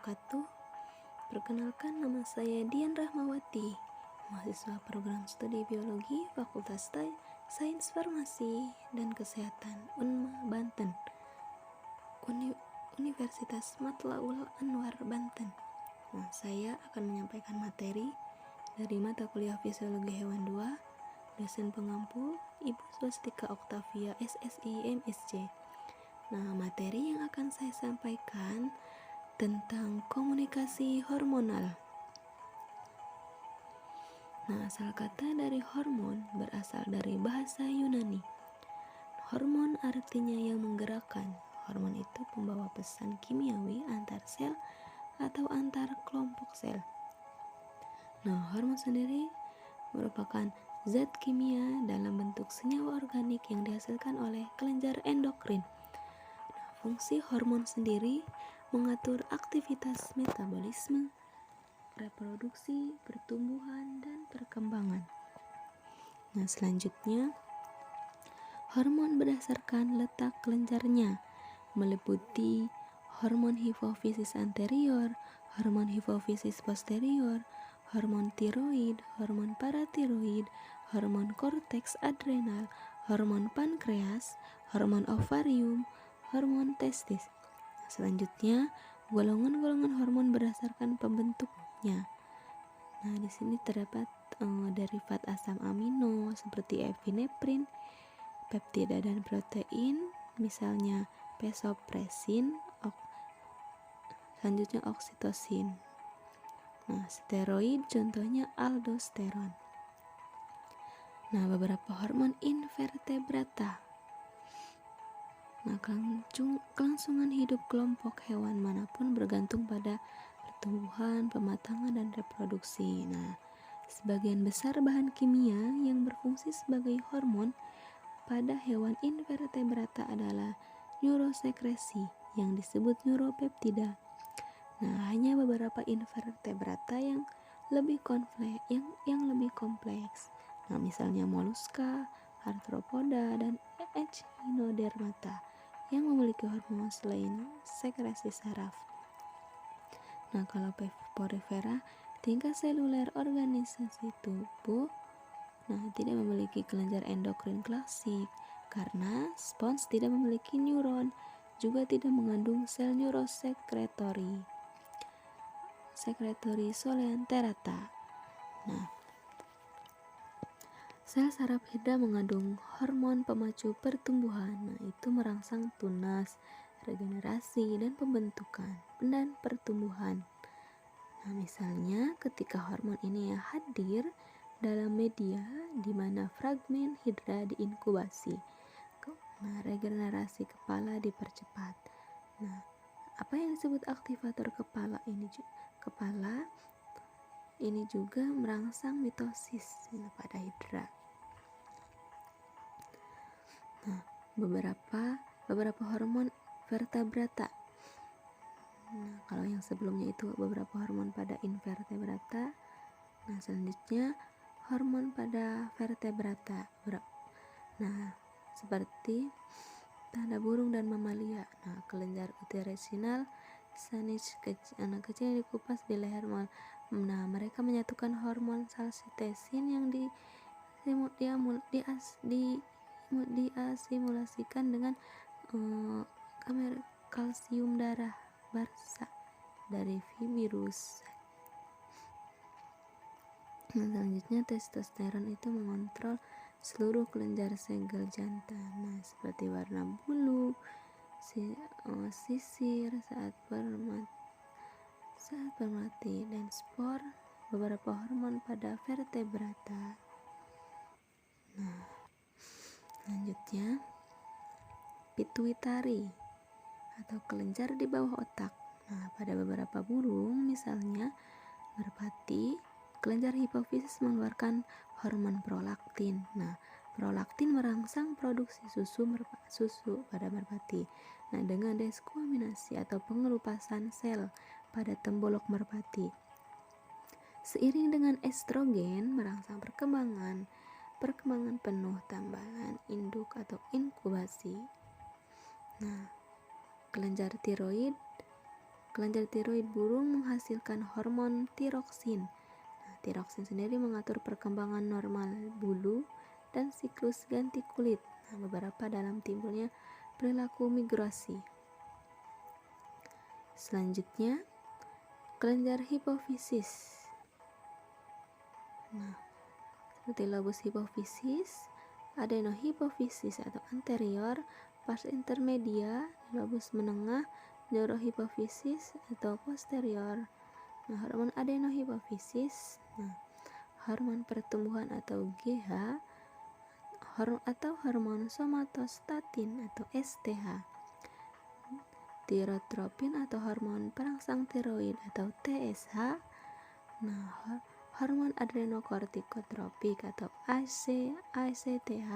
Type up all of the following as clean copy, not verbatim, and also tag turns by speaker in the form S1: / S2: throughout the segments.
S1: wabarakatuh. Perkenalkan, nama saya Dian Rahmawati, mahasiswa program studi biologi Fakultas Sains Farmasi dan Kesehatan UNMA Banten, Universitas Matlaul Anwar Banten. Saya akan menyampaikan materi dari mata kuliah Fisiologi Hewan 2, dosen pengampu Ibu Swastika Oktavia SSI MSc. Materi yang akan saya sampaikan tentang komunikasi hormonal. Asal kata dari hormon berasal dari bahasa Yunani. Hormon artinya yang menggerakkan. Hormon itu pembawa pesan kimiawi antar sel atau antar kelompok sel. Hormon sendiri merupakan zat kimia dalam bentuk senyawa organik yang dihasilkan oleh kelenjar endokrin. Fungsi hormon sendiri mengatur aktivitas metabolisme, reproduksi, pertumbuhan, dan perkembangan. Selanjutnya, hormon berdasarkan letak kelenjarnya meliputi hormon hipofisis anterior, hormon hipofisis posterior, hormon tiroid, hormon paratiroid, hormon korteks adrenal, hormon pankreas, hormon ovarium, hormon testis. Selanjutnya, golongan-golongan hormon berdasarkan pembentuknya. Di sini terdapat derivat asam amino seperti epinefrin, peptida dan protein, misalnya vasopressin, selanjutnya oksitosin. Steroid contohnya aldosteron. Beberapa hormon invertebrata. Kelangsungan hidup kelompok hewan manapun bergantung pada pertumbuhan, pematangan, dan reproduksi. Sebagian besar bahan kimia yang berfungsi sebagai hormon pada hewan invertebrata adalah neurosekresi yang disebut neuropeptida. Hanya beberapa invertebrata yang lebih kompleks. Misalnya moluska, arthropoda, dan echinodermata yang memiliki hormon selain sekresi saraf. Kalau porifera, tingkat seluler organisasi tubuh tidak memiliki kelenjar endokrin klasik karena spons tidak memiliki neuron, juga tidak mengandung sel neurosekretori solenterata. Sel saraf hidra mengandung hormon pemacu pertumbuhan, itu merangsang tunas, regenerasi, dan pembentukan dan pertumbuhan. Misalnya ketika hormon ini hadir dalam media di mana fragmen hidra diinkubasi, regenerasi kepala dipercepat. Apa yang disebut aktivator kepala ini juga merangsang mitosis pada hidra. Beberapa hormon vertebrata. Kalau yang sebelumnya itu beberapa hormon pada invertebrata. Selanjutnya hormon pada vertebrata. Seperti tanda burung dan mamalia. Kelenjar uterosinal sanis anak kecil yang dikupas di leher. Mereka menyatukan hormon salsitesin yang diasimulasikan dengan kamera kalsium darah Barsa dari virus. Selanjutnya testosteron itu mengontrol seluruh kelenjar segel jantan, seperti warna bulu, sisir saat bermati, dan spor. Beberapa hormon pada vertebrata. Selanjutnya pituitari atau kelenjar di bawah otak. Pada beberapa burung, misalnya merpati, kelenjar hipofisis mengeluarkan hormon prolaktin. Prolaktin merangsang produksi susu pada merpati. Dengan deskuaminasi atau pengelupasan sel pada tembolok merpati. Seiring dengan estrogen merangsang perkembangan penuh tambahan induk atau inkubasi. Kelenjar tiroid Kelenjar tiroid burung menghasilkan hormon tiroksin. Tiroksin sendiri mengatur perkembangan normal bulu dan siklus ganti kulit. Beberapa dalam timbulnya perilaku migrasi. Selanjutnya, kelenjar hipofisis. Seperti lobus hipofisis, adenohipofisis atau anterior, pars intermedia, lobus menengah, neurohipofisis atau posterior. Hormon adenohipofisis, hormon pertumbuhan atau GH, atau hormon somatostatin atau STH, tirotropin atau hormon perangsang tiroid atau TSH, hormon adrenokortikotropik atau ACTH,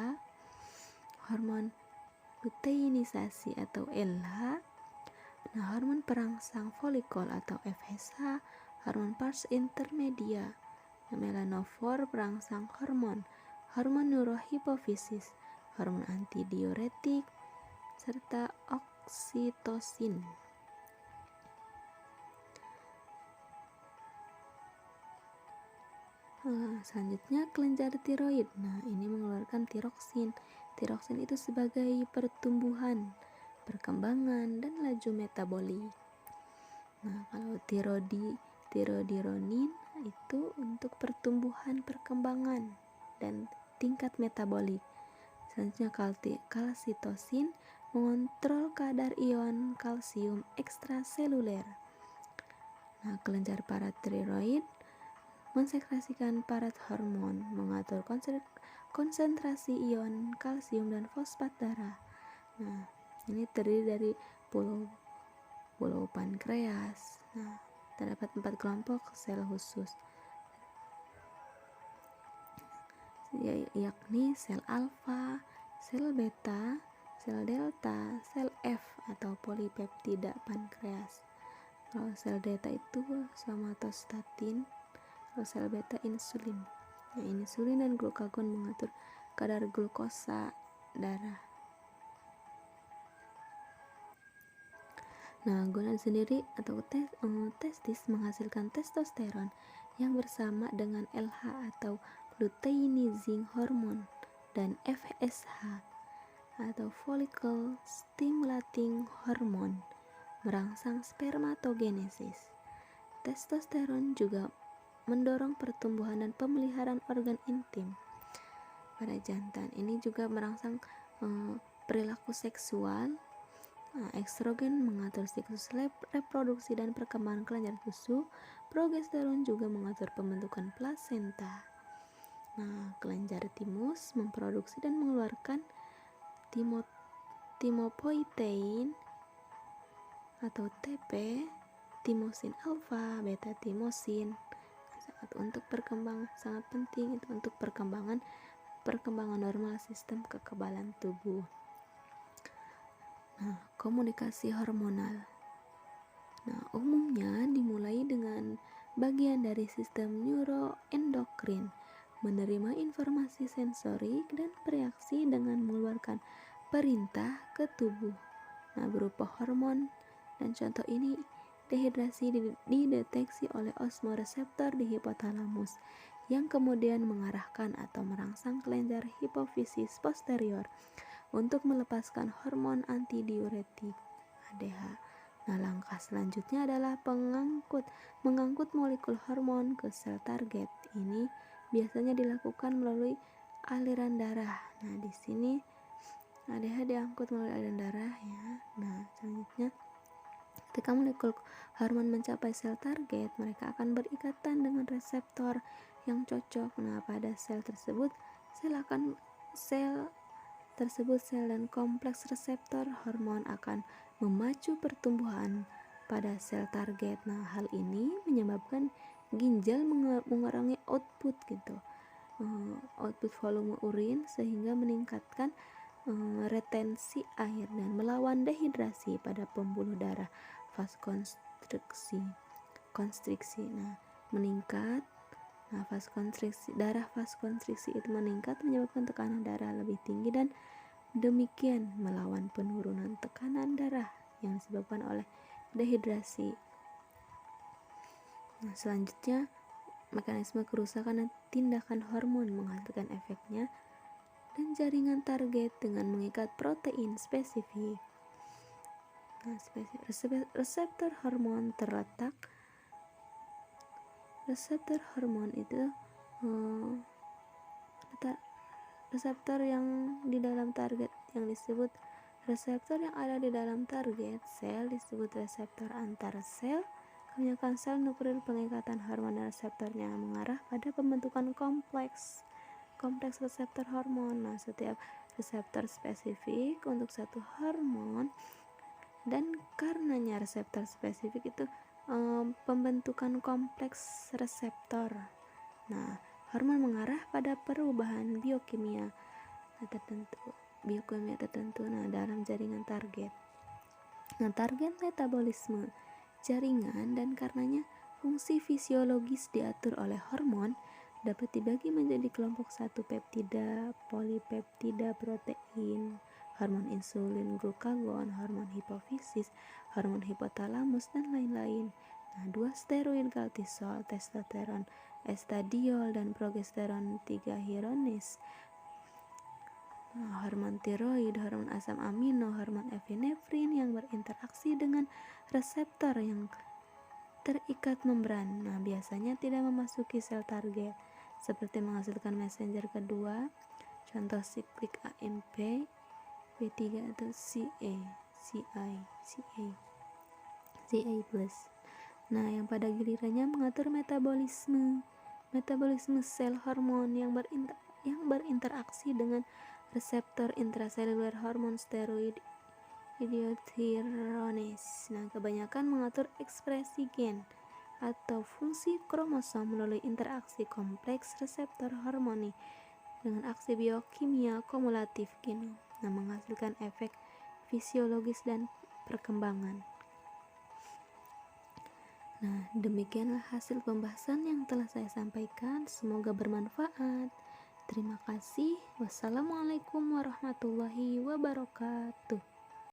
S1: hormon luteinisasi atau LH, hormon perangsang folikol atau FSH, hormon pars intermedia, melanofor perangsang hormon, hormon neurohipofisis, hormon antidiuretik, serta oksitosin. Selanjutnya kelenjar tiroid. Ini mengeluarkan tiroksin. Tiroksin itu sebagai pertumbuhan, perkembangan, dan laju metabolik. Kalau tirodironin itu untuk pertumbuhan, perkembangan, dan tingkat metabolik. Selanjutnya kalsitosin mengontrol kadar ion kalsium ekstraseluler. Kelenjar paratiroid mensekresikan parat hormon, mengatur konsentrasi ion kalsium dan fosfat darah. Ini terdiri dari pulau pankreas. Terdapat 4 kelompok sel khusus, yakni sel alfa, sel beta, sel delta, sel F atau polipeptida pankreas. Kalau sel delta itu somatostatin, kalau sel beta insulin. Insulin dan glukagon mengatur kadar glukosa darah. Gonad sendiri atau testis menghasilkan testosteron yang bersama dengan LH atau luteinizing hormone dan FSH atau follicle stimulating hormone merangsang spermatogenesis. Testosteron juga mendorong pertumbuhan dan pemeliharaan organ intim pada jantan. Ini juga merangsang perilaku seksual. Estrogen mengatur siklus reproduksi dan perkembangan kelenjar susu. Progesteron juga mengatur pembentukan plasenta. Kelenjar timus memproduksi dan mengeluarkan timopoietin atau TP, timosin alfa, beta timosin. Untuk sangat penting itu untuk perkembangan normal sistem kekebalan tubuh. Komunikasi hormonal. Umumnya dimulai dengan bagian dari sistem neuroendokrin menerima informasi sensorik dan bereaksi dengan mengeluarkan perintah ke tubuh berupa hormon, dan contoh ini dehidrasi dideteksi oleh osmoreseptor di hipotalamus yang kemudian mengarahkan atau merangsang kelenjar hipofisis posterior untuk melepaskan hormon antidiuretik ADH. Langkah selanjutnya adalah mengangkut molekul hormon ke sel target. Ini biasanya dilakukan melalui aliran darah. Di sini ADH diangkut melalui aliran darah ya. Selanjutnya ketika molekul hormon mencapai sel target, mereka akan berikatan dengan reseptor yang cocok. Pada sel tersebut, sel dan kompleks reseptor hormon akan memacu pertumbuhan pada sel target. Hal ini menyebabkan ginjal mengurangi output volume urin sehingga meningkatkan retensi air dan melawan dehidrasi pada pembuluh darah vasokonstriksi. Darah vasokonstriksi itu meningkat menyebabkan tekanan darah lebih tinggi dan demikian melawan penurunan tekanan darah yang disebabkan oleh dehidrasi Nah, selanjutnya mekanisme kerusakan dan tindakan hormon menghasilkan efeknya dan jaringan target dengan mengikat protein spesifik. Nah, reseptor hormon terletak. Reseptor hormon itu reseptor yang di dalam target yang disebut reseptor yang ada di dalam target sel disebut reseptor antar sel. Kebanyakan sel nuklir pengikatan hormon dan reseptornya mengarah pada pembentukan kompleks reseptor hormon. Nah, setiap reseptor spesifik untuk satu hormon, dan karenanya reseptor spesifik itu pembentukan kompleks reseptor. Nah, hormon mengarah pada perubahan biokimia tertentu dalam jaringan target. Nah, target metabolisme jaringan dan karenanya fungsi fisiologis diatur oleh hormon dapat dibagi menjadi kelompok 1 peptida, polipeptida protein, hormon insulin, glukagon, hormon hipofisis, hormon hipotalamus, dan lain-lain. Nah, 2 steroid, kortisol, testosteron, estradiol, dan progesteron, 3 hironis, hormon tiroid, hormon asam amino, hormon epinefrin yang berinteraksi dengan reseptor yang terikat membran. Nah, biasanya tidak memasuki sel target, seperti menghasilkan messenger kedua, contoh siklik AMP, B3 atau CA+. Nah, yang pada gilirannya mengatur metabolisme sel hormon yang berinteraksi dengan reseptor intraseluler hormon steroid idiothyronis. Nah, kebanyakan mengatur ekspresi gen atau fungsi kromosom melalui interaksi kompleks reseptor hormoni dengan aksi biokimia kumulatif genom. Nah, menghasilkan efek fisiologis dan perkembangan. Nah, demikianlah hasil pembahasan yang telah saya sampaikan. Semoga bermanfaat. Terima kasih. Wassalamualaikum warahmatullahi wabarakatuh.